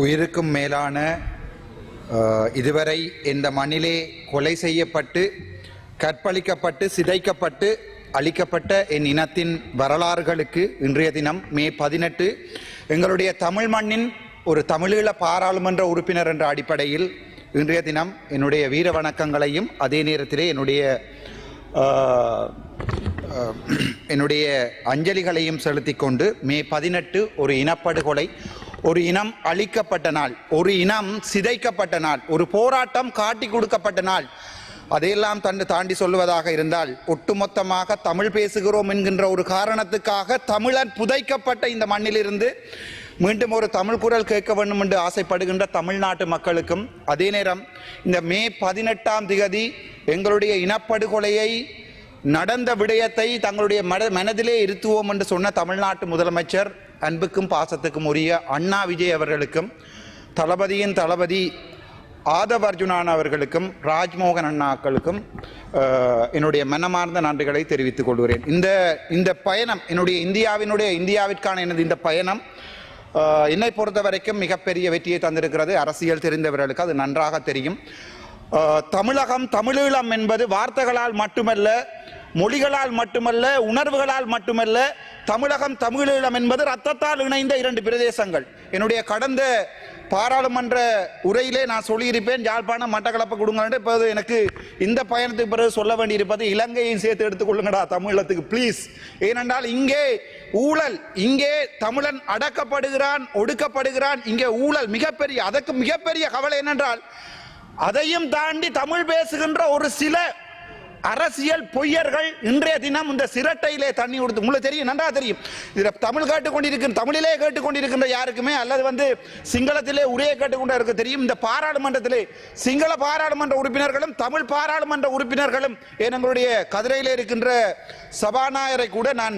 உயிருக்கும் மேலான இதுவரை இந்த மண்ணிலே கொலை செய்யப்பட்டு கற்பழிக்கப்பட்டு சிதைக்கப்பட்டு அளிக்கப்பட்ட என் இனத்தின் வரலாறுகளுக்கு இன்றைய தினம் மே 18 எங்களுடைய தமிழ் மண்ணின் ஒரு தமிழீழ பாராளுமன்ற உறுப்பினர் என்ற அடிப்படையில் இன்றைய தினம் என்னுடைய வீர வணக்கங்களையும் அதே நேரத்திலே என்னுடைய அஞ்சலிகளையும் செலுத்தி கொண்டு மே 18 ஒரு இனப்படுகொலை, ஒரு இனம் அழிக்கப்பட்ட நாள், ஒரு இனம் சிதைக்கப்பட்ட நாள், ஒரு போராட்டம் காட்டி கொடுக்கப்பட்ட நாள். அதையெல்லாம் தாண்டி சொல்வதாக இருந்தால் ஒட்டுமொத்தமாக தமிழ் பேசுகிறோம் என்கின்ற ஒரு காரணத்துக்காக தமிழன் புதைக்கப்பட்ட இந்த மண்ணிலிருந்து மீண்டும் ஒரு தமிழ் குரல் கேட்க வேண்டும் என்று ஆசைப்படுகின்ற தமிழ்நாட்டு மக்களுக்கும், அதே நேரம் இந்த மே 18ஆம் திகதி எங்களுடைய இனப்படுகொலையை நடந்த விடயத்தை தங்களுடைய மனதிலே இருத்துவோம் என்று சொன்ன தமிழ்நாட்டு முதலமைச்சர் அன்புக்கும் பாசத்துக்கும் உரிய அண்ணா விஜய் அவர்களுக்கும், தளபதியின் தளபதி ஆதவ் அர்ஜுனான் அவர்களுக்கும், ராஜ்மோகன் அண்ணாக்களுக்கும் என்னுடைய மனமார்ந்த நன்றிகளை தெரிவித்துக் கொள்கிறேன். இந்த பயணம் இந்தியாவிற்கான எனது இந்த பயணம் என்னை பொறுத்த வரைக்கும் மிகப்பெரிய வெற்றியை தந்திருக்கிறது. அரசியல் தெரிந்தவர்களுக்கு அது நன்றாக தெரியும். தமிழகம், தமிழீழம் என்பது வார்த்தைகளால் மட்டுமல்ல, மொழிகளால் மட்டுமல்ல, உணர்வுகளால் மட்டுமல்ல. தமிழகம், தமிழீழம் என்பது ரத்தத்தால் இணைந்த இரண்டு பிரதேசங்கள். என்னுடைய கடந்த பாராளுமன்ற உரையிலே நான் சொல்லியிருப்பேன், யாழ்ப்பாணம் மட்டக்களப்பு கொடுங்க. இப்போது எனக்கு இந்த பயணத்துக்கு பிறகு சொல்ல வேண்டியிருப்பது, இலங்கையும் சேர்த்து எடுத்துக்கொள்ளுங்கடா தமிழத்துக்கு ப்ளீஸ். ஏனென்றால் இங்கே ஊழல், இங்கே தமிழன் அடக்கப்படுகிறான், ஒடுக்கப்படுகிறான். இங்கே ஊழல் மிகப்பெரிய, அதற்கு மிகப்பெரிய கவலை என்னென்றால் அதையும் தாண்டி தமிழ் பேசுகின்ற ஒரு சில அரசியல் பொய்யர்கள் இன்றைய தினம் இந்த சிரட்டையிலே தண்ணி கொடுத்து, உங்களுக்கு தெரியும், நன்றா தெரியும். இதில் தமிழ் கேட்டுக்கொண்டிருக்கின்ற, தமிழிலே கேட்டுக்கொண்டிருக்கின்ற யாருக்குமே அல்லது சிங்களத்திலே உரையை கேட்டுக்கொண்டு இருக்க தெரியும். இந்த பாராளுமன்றத்திலே சிங்கள பாராளுமன்ற உறுப்பினர்களும் தமிழ் பாராளுமன்ற உறுப்பினர்களும், எங்களுடைய கதிரையில் இருக்கின்ற சபாநாயகரை கூட நான்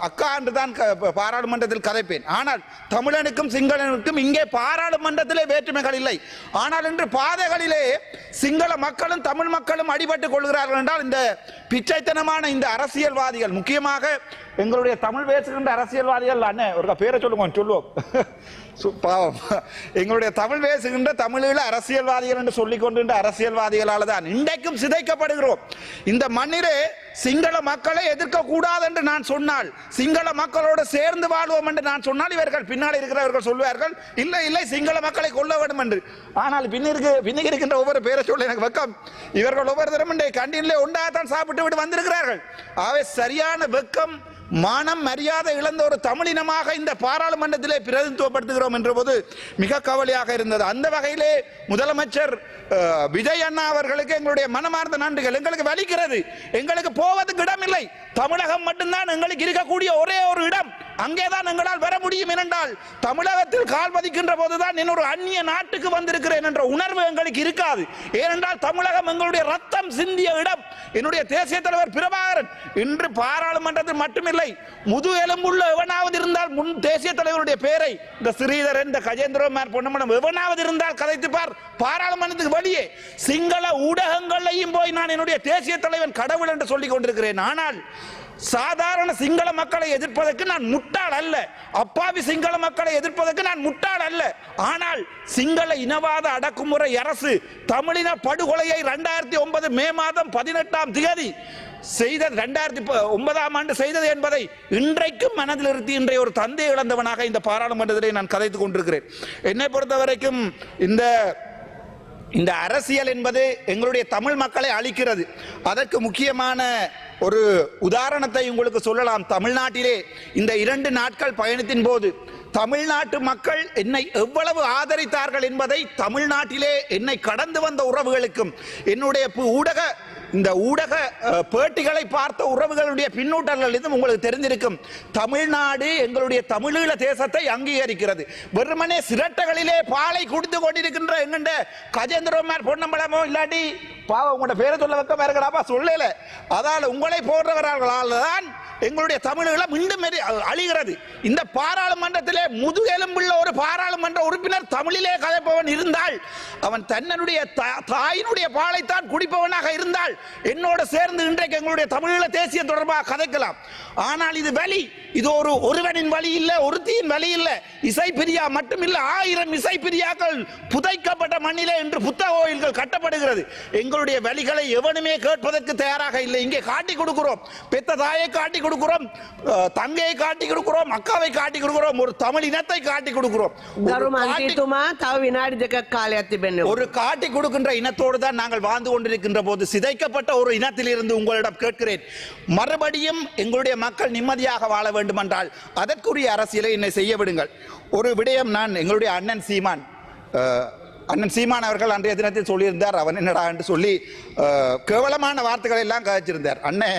அக்கா என்று தான் பாராளுமன்றத்தில் கதைப்பேன். ஆனால் தமிழனுக்கும் சிங்களனுக்கும் இங்கே பாராளுமன்றத்திலே வேற்றுமைகள் இல்லை. ஆனால் இன்று பாதைகளிலே சிங்கள மக்களும் தமிழ் மக்களும் அடிபட்டுக் கொள்கிறார்கள் என்றால் இந்த பிச்சைத்தனமான இந்த அரசியல்வாதிகள், முக்கியமாக எங்களுடைய தமிழ் பேசுகின்ற அரசியல்வாதிகள், அண்ணன் ஒரு பேரை சொல்லுவோம் பாவம், எங்களுடைய தமிழ் பேசுகின்ற தமிழீழ அரசியல்வாதிகள் என்று சொல்லிக் கொண்டிருந்த அரசியல்வாதிகளால் தான் இன்றைக்கும் சிதைக்கப்படுகிறோம். இந்த மண்ணிலே சிங்கள மக்களை எதிர்க்க கூடாது என்று நான் சொன்னால், சிங்கள மக்களோடு சேர்ந்து வாழ்வோம் என்று நான் சொன்னால், இவர்கள் பின்னால் இருக்கிறவர்கள் சொல்வார்கள் இல்லை இல்லை சிங்கள மக்களை கொல்ல வேண்டும் என்று. ஆனால் பின்னுக்கு இருக்கின்ற ஒவ்வொரு பேரை சொல்ல எனக்கு வெக்கம். இவர்கள் ஒவ்வொரு தரம் கண்டினிலே ஒன்றாகத்தான் சாப்பிட்டு விட்டு வந்திருக்கிறார்கள். ஆகவே சரியான வெக்கம், மானம், மரியாதை இழந்த ஒரு தமிழினமாக இந்த பாராளுமன்றத்திலே பிரதிநிதித்துவப்படுத்துகிறோம் என்ற போது மிக கவலையாக இருந்தது. அந்த வகையிலே முதலமைச்சர் விஜய் அண்ணா அவர்களுக்கு எங்களுடைய மனமார்ந்த நன்றிகள். எங்களுக்கு வலிக்கிறது, எங்களுக்கு போவதற்கு இடம் இல்லை. தமிழகம் மட்டும்தான் எங்களுக்கு இருக்கக்கூடிய ஒரே ஒரு இடம். அங்கேதான் எங்களால் வர முடியும். என்றால் தமிழகத்தில் கால் பதிக்கின்ற போதுதான் இன்னொரு அந்நிய நாட்டுக்கு வந்திருக்கிறேன் என்ற உணர்வு எங்களுக்கு இருக்காது. ஏனென்றால் தமிழகம் எங்களுடைய ரத்தம் சிந்திய இடம். என்னுடைய தேசிய தலைவர் பிரபாகரன் இன்று பாராளுமன்றத்தில் மட்டுமில்லை, முது எலும்புள்ள எவனாவது இருந்தால் முன் தேசிய தலைவருடைய பெயரை, இந்த ஸ்ரீதரன், இந்த கஜேந்திரகுமார் பொன்னமனம் எவனாவது இருந்தால் கதைத்து பார். பாராளுமன்றத்துக்கு வெளியே சிங்கள ஊடகங்களையும் போய் நான் என்னுடைய தேசிய தலைவன் கடவுள் என்று சொல்லிக் கொண்டிருக்கிறேன். ஆனால் சாதாரண சிங்கள மக்களை எதிர்ப்பதற்கு நான் முட்டாள் அல்ல, அப்பாவி சிங்கள மக்களை எதிர்ப்பதற்கு நான் முட்டாள் அல்ல. ஆனால் சிங்கள இனவாத அடக்குமுறை அரசு தமிழின படுகொலையை 2009 மே மாதம் 18ஆம் திகதி செய்தது, 2009ஆம் ஆண்டு செய்தது என்பதை இன்றைக்கும் மனதில் நிறுத்தி இன்றைய ஒரு தந்தை இழந்தவனாக இந்த பாராளுமன்றத்திலே நான் கதைத்துக் கொண்டிருக்கிறேன். என்னை பொறுத்தவரைக்கும் இந்த அரசியல் என்பது எங்களுடைய தமிழ் மக்களை அழிக்கிறது. அதற்கு முக்கியமான ஒரு உதாரணத்தை உங்களுக்கு சொல்லலாம். தமிழ்நாட்டிலே இந்த 2 நாட்கள் பயணத்தின் போது தமிழ்நாட்டு மக்கள் என்னை எவ்வளவு ஆதரித்தார்கள் என்பதை தமிழ்நாட்டிலே என்னை கடந்து வந்த உறவுகளுக்கும், என்னுடைய ஊடக பேட்டிகளை பார்த்த உறவுகளுடைய பின்னூட்டங்கள் இதுவும் உங்களுக்கு தெரிந்திருக்கும். தமிழ்நாடு எங்களுடைய தமிழீழ தேசத்தை அங்கீகரிக்கிறது. வெறுமனே சிரட்டைகளிலே பாலை குடித்து கொண்டிருக்கின்ற எங்கண்ட கஜேந்திரகுமார் பொன்னம்பலமோ இல்லாட்டி பாவம் உங்களோட பேரை சொல்ல வைக்க வேறுகளாப்பா சொல்லல. அதால் உங்களை போன்றவர்களால் தான் எங்களுடைய தமிழீழம் மீண்டும் அழிகிறது. இந்த பாராளுமன்றத்திலே முதுகெலும்புள்ள ஒரு பாராளுமன்ற உறுப்பினர் தமிழிலே கதைப்பவன் இருந்தால், அவன் தன்னுடைய தாயினுடைய பாலைத்தான் குடிப்பவனாக இருந்தால் என்னோட சேர்ந்து இன்றைக்கு எங்களுடைய தமிழீழ தேசியம் தொடர்பாக கதைக்கலாம். ஆனால் இது வலி, இது ஒருவனின் வழி இல்ல, ஒருத்தியின் வழி இல்ல. இசைப்பிரியா மட்டுமில்ல, 1000 இசைப்பிரியாக்கள் புதைக்கப்பட்ட மண்ணிலே என்று புத்தக கோயில்கள் கட்டப்படுகிறது. எங்களுடைய வழிகளை எவனுமே கேட்பதற்கு தயாராக இல்லை. இங்கே காட்டி கொடுக்கிறோம், பெத்த தாயை காட்டி கொடுக்கிறோம், தங்கையை காட்டி கொடுக்கிறோம், அக்காவை காட்டி கொடுக்கிறோம், ஒரு தமிழ் இனத்தை காட்டி கொடுக்கிறோம். ஒரு காட்டி கொடுக்கின்ற இனத்தோடு தான் நாங்கள் வாழ்ந்து கொண்டிருக்கின்ற போது சிதைக்கப்பட்ட ஒரு இனத்தில் இருந்து உங்களிடம் கேட்கிறேன், மறுபடியும் எங்களுடைய மக்கள் நிம்மதியாக வாழ வேண்டும் என்றால் அதற்குரிய அரசியலை என்னை செய்ய விடுங்கள். ஒரு விடயம், நான் எங்களுடைய அண்ணன் சீமான் அவர்கள் அன்றைய தினத்தில் சொல்லியிருந்தார், அவன் என்னடா என்று சொல்லி கேவலமான வார்த்தைகளை எல்லாம் கதைச்சிருந்தார். அண்ணே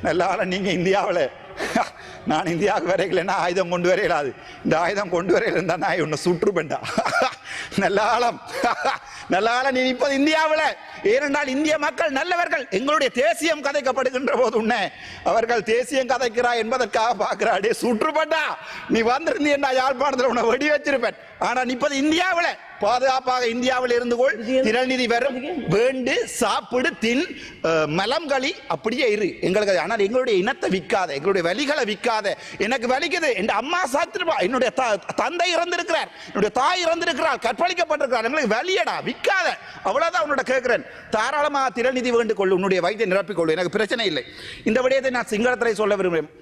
நல்லா நீங்க இந்தியாவில், நான் இந்தியாவுக்கு வரையிலன்னா ஆயுதம் கொண்டு வரையிலாது, இந்த ஆயுதம் கொண்டு வரையில இருந்தா நான் உன்னை சுற்றுப்பேன்டா. நல்ல ஆழம் நீ இப்போது இந்தியாவில், ஏனென்றால் இந்திய மக்கள் நல்லவர்கள். எங்களுடைய தேசியம் கதைக்கப்படுகின்ற போது உன்னை அவர்கள் தேசியம் கதைக்கிறா என்பதற்காக பார்க்கிறாடே, சுற்றுப்பட்டா நீ வந்திருந்தீன்னா யாழ்ப்பாணத்தில் உன்னை வெடி வச்சிருப்பேன். ஆனால் இப்போது இந்தியாவில் பாதுகாப்பாக இந்தியாவில் இருந்து கொள், திரள்நிதி வரும், வேண்டு சாப்பிடு, தின், மலம்களி, அப்படியே இரு எங்களுக்கு. ஆனால் எங்களுடைய இனத்தை விற்காத, எங்களுடைய வலிகளை விற்காத. எனக்கு வலிக்குது, என் அம்மா சாத்திருப்பா, என்னுடைய தந்தை இறந்திருக்கிறார், என்னுடைய தாய் இறந்திருக்கிறார், கற்பழிக்கப்பட்டிருக்கிறார், எங்களுக்கு வலியடா விற்காத. அவ்வளவுதான் உன்னோட கேட்கிறேன். தாராளமாக திரள்நிதி வேண்டு கொள்ளு, உன்னுடைய வயிற்றை நிரப்பிக்கொள்ளு, எனக்கு பிரச்சனை இல்லை. இந்த விடயத்தை நான் சிங்களத்திலே சொல்ல விரும்புகிறேன்.